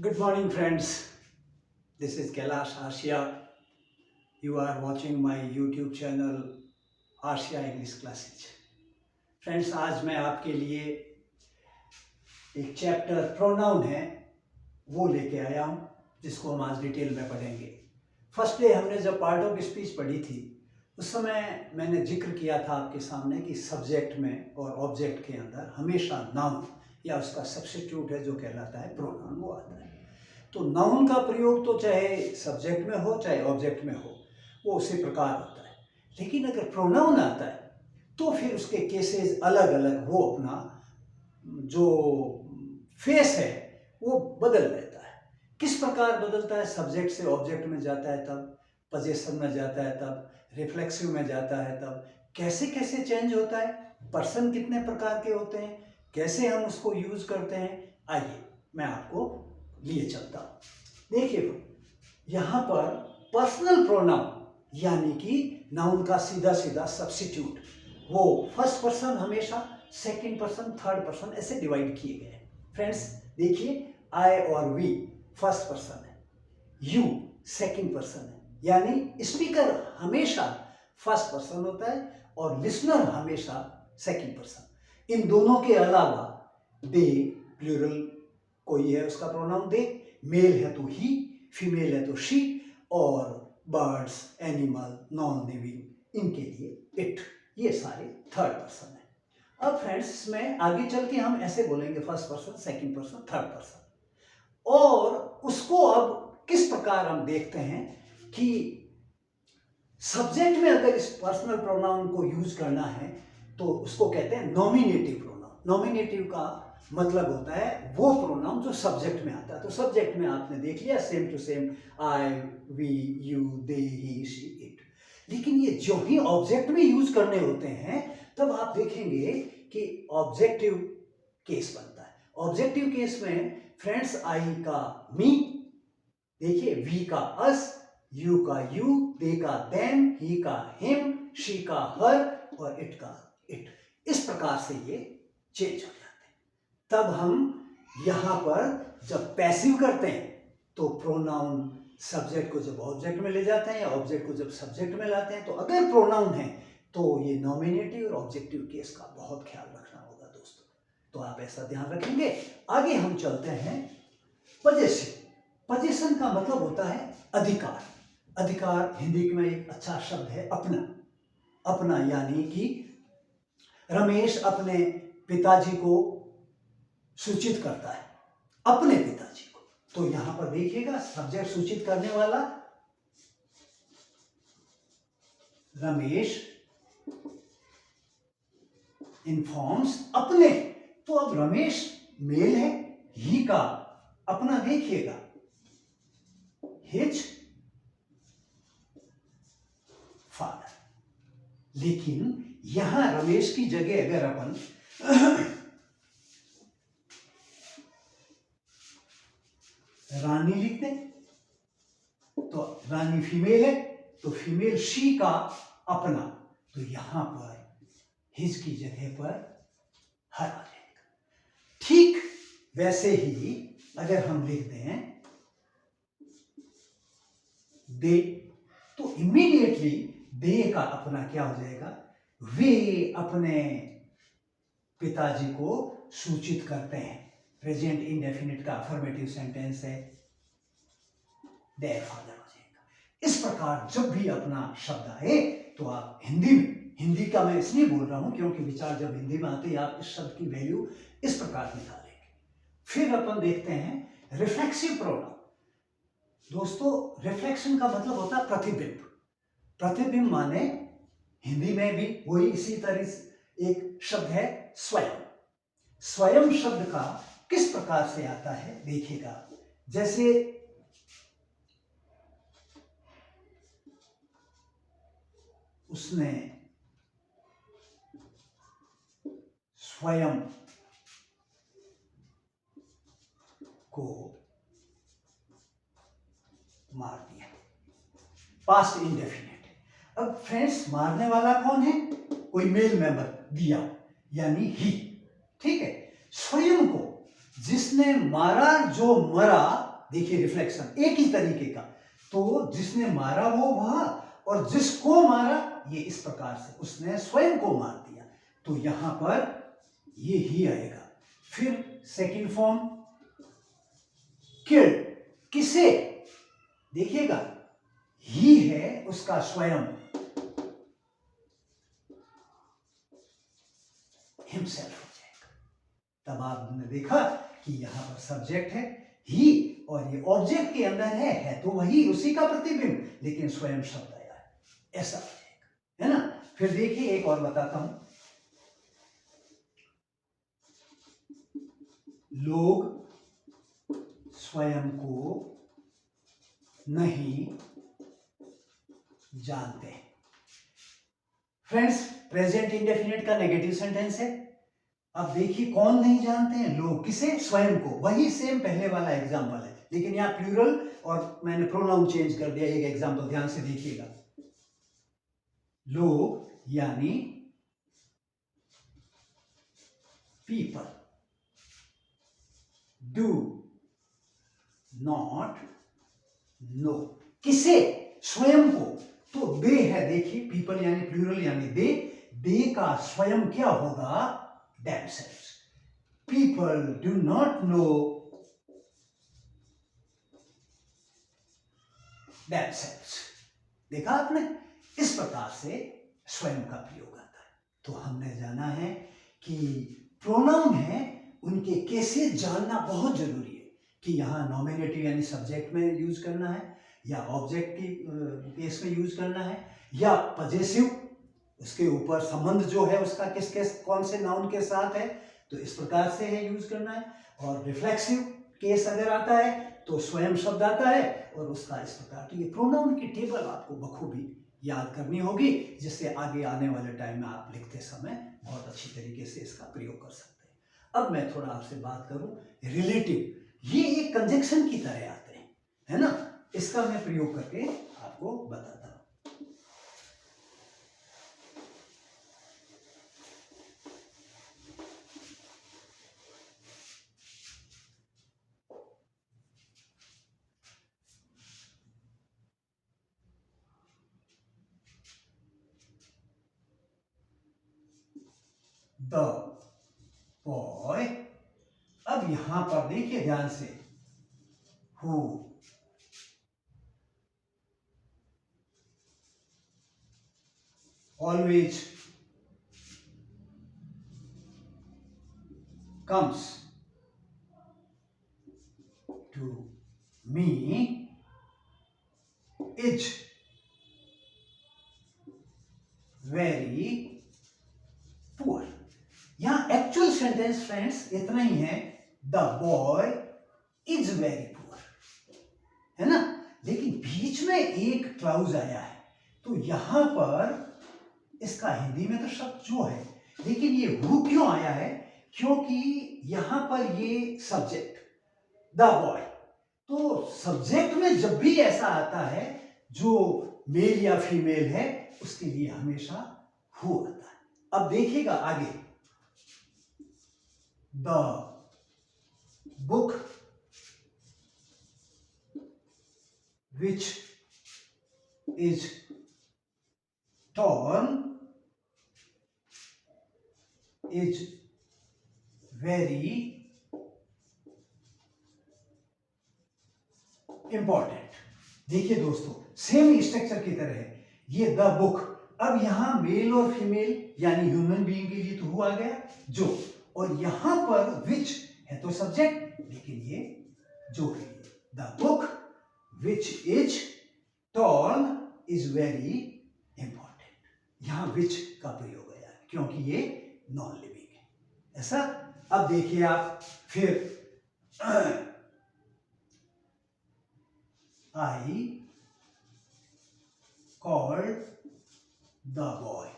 Good morning, friends. This is Kailash Arshia. You are watching my YouTube channel Arshia English Classes. Friends, आज मैं आपके लिए एक chapter pronoun है वो लेके आया हूँ, जिसको हम आज डिटेल में पढ़ेंगे। फर्स्ट डे हमने जब पार्ट ऑफ स्पीच पढ़ी थी, उस समय मैंने जिक्र किया था आपके सामने कि सब्जेक्ट में और ऑब्जेक्ट के अंदर हमेशा नाउन या उसका सब्स्टिट्यूट है जो कहलाता है प्रोनाउन, वो आता है। तो नाउन का प्रयोग तो चाहे सब्जेक्ट में हो चाहे ऑब्जेक्ट में हो, वो उसी प्रकार होता है। लेकिन अगर प्रोनाउन आता है तो फिर उसके केसेस अलग अलग, वो अपना जो फेस है वो बदल देता है। किस प्रकार बदलता है? सब्जेक्ट से ऑब्जेक्ट में जाता है तब, पोजेशन में जाता है तब, रिफ्लेक्सिव में जाता है तब, कैसे कैसे चेंज होता है, पर्सन कितने प्रकार के होते हैं, कैसे हम उसको यूज करते हैं, आइए मैं आपको लिए चलता हूं। देखिए यहां पर पर्सनल प्रोनाउन यानी कि नाउन का सीधा सीधा सब्स्टिट्यूट, वो फर्स्ट पर्सन हमेशा, सेकंड पर्सन, थर्ड पर्सन ऐसे डिवाइड किए गए हैं। फ्रेंड्स देखिए, आई और वी फर्स्ट पर्सन है, यू सेकंड पर्सन है, यानी स्पीकर हमेशा फर्स्ट पर्सन होता है और लिसनर हमेशा सेकंड पर्सन। इन दोनों के अलावा दे, प्लूरल कोई है उसका प्रोनाउन दे, मेल है तो ही, फीमेल है तो शी, और बर्ड्स, एनिमल, नॉन लिविंग, इनके लिए इट, ये सारे थर्ड पर्सन है। अब फ्रेंड्स इसमें आगे चल के हम ऐसे बोलेंगे first person, second person, third person, और उसको अब किस प्रकार हम देखते हैं कि सब्जेक्ट में अगर इस पर्सनल प्रोनाउन को यूज करना है तो उसको कहते हैं नॉमिनेटिव प्रोनाउन। नॉमिनेटिव का मतलब होता है वो प्रोनाउन जो सब्जेक्ट में आता है। तो सब्जेक्ट में आपने देख लिया same to same, I, we, you, they, he, she, it. लेकिन ये जो ही ऑब्जेक्ट में यूज करने होते हैं तब आप देखेंगे कि ऑब्जेक्टिव केस बनता है। ऑब्जेक्टिव केस में फ्रेंड्स आई का मी, देखिए वी का अस, यू का यू, दे का देम, ही का हिम, शी का हर और इट का इट। इस प्रकार से ये चेंज हो जाते हैं। तब हम यहां पर जब पैसिव करते हैं तो प्रोनाउन सब्जेक्ट को जब ऑब्जेक्ट में ले जाते हैं या ऑब्जेक्ट को जब सब्जेक्ट में लाते हैं, तो अगर प्रोनाउन है तो ये नॉमिनेटिव और ऑब्जेक्टिव केस का बहुत ख्याल रखना होगा दोस्तों। तो आप ऐसा ध्यान रखेंगे। आगे हम चलते हैं पोजेसिव। पोजेशन का मतलब होता है अधिकार। अधिकार हिंदी में एक अच्छा शब्द है अपना। अपना यानी कि रमेश अपने पिताजी को सूचित करता है, अपने पिताजी को। तो यहां पर देखिएगा सब्जेक्ट सूचित करने वाला रमेश इन्फॉर्म्स अपने। तो अब रमेश मेल है, ही का अपना देखिएगा हिज फादर। लेकिन यहां रमेश की जगह अगर अपन रानी लिख दें तो रानी फीमेल है, तो फीमेल शी का अपना, तो यहां पर हिज की जगह पर हर आ जाएगा। ठीक वैसे ही अगर हम लिख दें दे, तो इमीडिएटली दे का अपना क्या हो जाएगा? वे अपने पिताजी को सूचित करते हैं। प्रेजेंट इंडेफिनिट का अफर्मेटिव सेंटेंस है, देयर फादर हो जाएगा। इस प्रकार जब भी अपना शब्द आए तो आप हिंदी में, हिंदी का मैं इसलिए बोल रहा हूं क्योंकि विचार जब हिंदी में आते हैं आप इस शब्द की वैल्यू इस प्रकार निकालेंगे। फिर अपन देखते हैं रिफ्लेक्सिव प्रोनाउन। दोस्तों रिफ्लेक्शन का मतलब होता है प्रतिबिंब। प्रतिबिंब माने हिंदी में भी वही इसी तरह से एक शब्द है स्वयं। स्वयं शब्द का किस प्रकार से आता है देखिएगा। जैसे उसने स्वयं को मार दिया, पास्ट इंडेफिनिट। अब फ्रेंड्स मारने वाला कौन है? कोई मेल मेंबर, दिया यानी ही, ठीक है। स्वयं को जिसने मारा, जो मरा देखिए रिफ्लेक्शन एक ही तरीके का, तो जिसने मारा वो वह, और जिसको मारा ये इस प्रकार से उसने स्वयं को मार दिया, तो यहां पर ये ही आएगा। फिर सेकंड फॉर्म किल्ड, किसे, देखिएगा ही है उसका स्वयं, हिमसेल्फ हो जाएगा। तब आपने देखा कि यहां पर सब्जेक्ट है ही और ये ऑब्जेक्ट के अंदर है तो वही उसी का प्रतिबिंब, लेकिन स्वयं शब्द आया है, ऐसा हो जाएगा, है ना। फिर देखिए एक और बताता हूं, लोग स्वयं को नहीं जानते। फ्रेंड्स, प्रेजेंट इंडेफिनिट का नेगेटिव सेंटेंस है। अब देखिए कौन नहीं जानते हैं, लोग, किसे, स्वयं को, वही सेम पहले वाला एग्जांपल है, लेकिन यहां प्लूरल और मैंने प्रोनाउन चेंज कर दिया। एक एग्जांपल ध्यान से देखिएगा, लोग यानी पीपल डू नॉट नो, किसे, स्वयं को, तो दे है, देखिए पीपल यानी प्लूरल यानी दे का स्वयं क्या होगा, themselves. People do not know themselves. देखा आपने, इस प्रकार से स्वयं का प्रयोग आता है। तो हमने जाना है कि प्रोनाउन है उनके केसेस जानना बहुत जरूरी है, कि यहाँ नॉमिनेटिव यानी सब्जेक्ट में यूज करना है, या ऑब्जेक्टिव केस में यूज करना है, या पजेसिव, उसके ऊपर संबंध जो है उसका किसके कौन से नाउन के साथ है, तो इस प्रकार से है यूज करना है। और रिफ्लेक्सिव केस अगर आता है तो स्वयं शब्द आता है और उसका इस प्रकार। तो ये प्रोनाउन की टेबल आपको बखूबी याद करनी होगी, जिससे आगे आने वाले टाइम में आप लिखते समय बहुत अच्छी तरीके से इसका प्रयोग कर सकते हैं। अब मैं थोड़ा आपसे बात करूं रिलेटिव, ये एक कंजक्शन की तरह आते हैं, है ना, इसका मैं प्रयोग करके आपको बताता हूं। द बॉय, अब यहां पर देखिए ध्यान से, who always comes to me is very poor। यहां एक्चुअल सेंटेंस फ्रेंड्स इतना ही है, the boy is very poor, है ना, लेकिन बीच में एक क्लाउज आया है, तो यहां पर इसका हिंदी में तो शब्द जो है, लेकिन ये हु क्यों आया है, क्योंकि यहां पर ये सब्जेक्ट द बॉय, तो सब्जेक्ट में जब भी ऐसा आता है जो मेल या फीमेल है, उसके लिए हमेशा हु आता है। अब देखिएगा आगे, the book which is torn is very important. देखिए दोस्तों, सेम स्ट्रक्चर की तरह है ये द बुक। अब यहां मेल और फीमेल यानी ह्यूमन बीइंग के लिए तो हु आ गया जो, और यहां पर विच है तो सब्जेक्ट, लेकिन ये जो के लिए, the book which is torn is very important. यहां विच का प्रयोग आया क्योंकि ये नॉन लिविंग है, ऐसा। अब देखिए आप फिर, I called the boy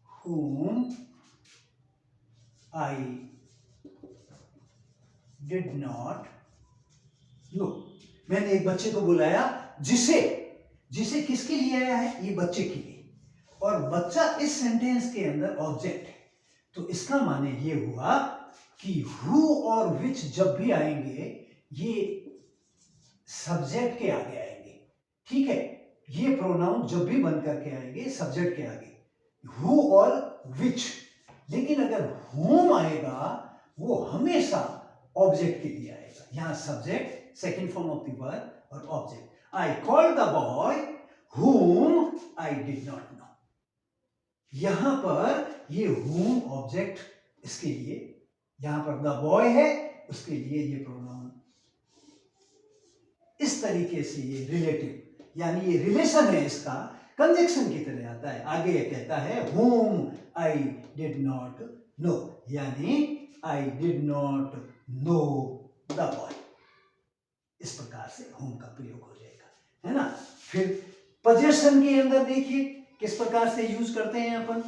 whom I did not know। मैंने एक बच्चे को बुलाया जिसे, जिसे किसके लिए आया है, ये बच्चे के लिए, और बच्चा इस सेंटेंस के अंदर ऑब्जेक्ट है, तो इसका माने ये हुआ कि हु और विच जब भी आएंगे ये सब्जेक्ट के आगे आएंगे, ठीक है। ये प्रोनाउन जब भी बन करके आएंगे सब्जेक्ट के आगे, हु और विच। लेकिन अगर होम आएगा वो हमेशा ऑब्जेक्ट के लिए आएगा। यहां subject second form of the verb और object. I called the boy whom I did not know। यहां पर ये whom ऑब्जेक्ट, इसके लिए यहां पर द बॉय है, उसके लिए ये प्रोनाउन इस तरीके से ये रिलेटिव, यानी ये रिलेशन है, इसका कंजक्शन की तरह आता है। आगे ये कहता है whom I did not know, यानी I did not know the boy। इस प्रकार से whom का प्रयोग हो जाएगा, है ना। फिर पोजीशन के अंदर देखिए किस प्रकार से यूज करते हैं अपन।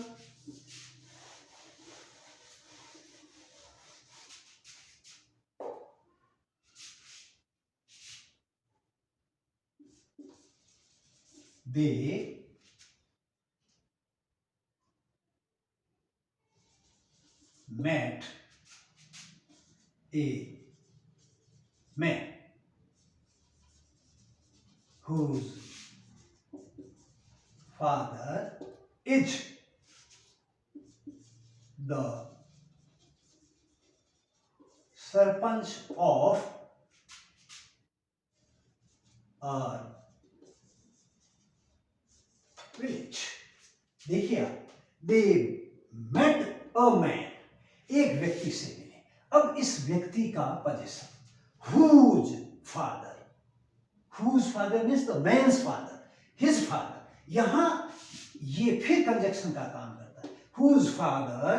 They met a man whose father is the sarpanch of our village। देखिए आप, they met a man, एक व्यक्ति से मिले। अब इस व्यक्ति का position whose father, whose father means the man's father, his father। यहां ये फिर कंजक्शन का काम करता है। whose father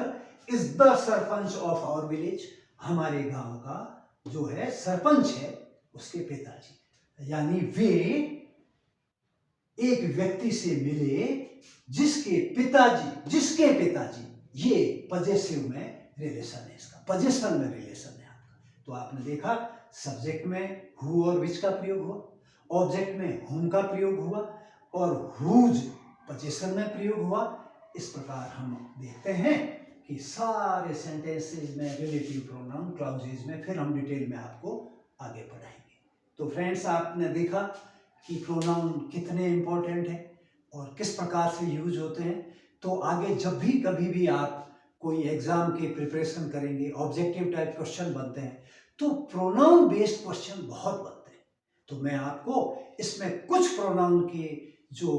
is the sarpanch of our village, हमारे गांव का जो है सरपंच है उसके पिताजी। यानी वे एक व्यक्ति से मिले जिसके पिताजी, ये पजेसिव में रिलेशन है, इसका पोजीशन में रिलेशन है आपका। तो आपने देखा सब्जेक्ट में हु और विच का प्रयोग हुआ, ऑब्जेक्ट में हुम का प्रयोग हुआ और हुज पोजीशन में प्रयोग हुआ। इस प्रकार हम देखते हैं कि सारे सेंटेंसेस में रिलेटिव प्रोनाउन क्लॉजेज में फिर हम डिटेल में आपको आगे पढ़ाएंगे। तो फ्रेंड्स, आपने देखा कि प्रोनाउन कितने इंपॉर्टेंट हैं और किस प्रकार से यूज होते हैं। तो आगे जब भी कभी भी आप कोई एग्जाम की प्रिपरेशन करेंगे, ऑब्जेक्टिव टाइप क्वेश्चन बनते हैं, तो प्रोनाउन बेस्ड क्वेश्चन बहुत बनते हैं। तो मैं आपको इसमें कुछ प्रोनाउन के जो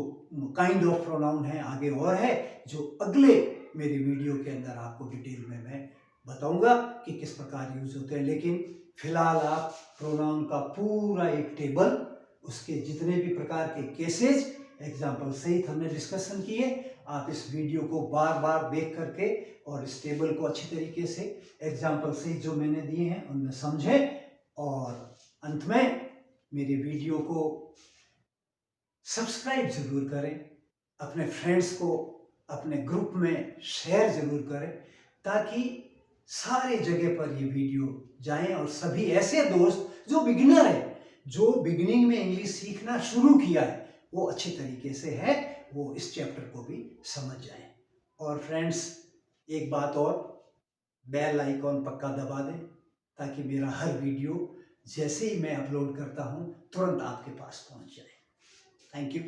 काइंड ऑफ प्रोनाउन है आगे और है, जो अगले मेरी वीडियो के अंदर आपको डिटेल में मैं बताऊंगा कि किस प्रकार यूज होते हैं। लेकिन फिलहाल आप प्रोनाउन का पूरा एक टेबल, उसके जितने भी प्रकार के केसेस एग्जाम्पल सहित हमने डिस्कशन किए, आप इस वीडियो को बार बार देख करके और इस टेबल को अच्छी तरीके से एग्जाम्पल सहित जो मैंने दिए हैं उनमें समझें। और अंत में मेरी वीडियो को सब्सक्राइब जरूर करें, अपने फ्रेंड्स को अपने ग्रुप में शेयर जरूर करें, ताकि सारे जगह पर ये वीडियो जाएं और सभी ऐसे दोस्त जो बिगिनर है, जो बिगिनिंग में इंग्लिश सीखना शुरू किया है, वो अच्छी तरीके से है, वो इस चैप्टर को भी समझ जाएं। और फ्रेंड्स, एक बात और, बेल आइकॉन पक्का दबा दें ताकि मेरा हर वीडियो जैसे ही मैं अपलोड करता हूं तुरंत आपके पास पहुंच जाए। Thank you.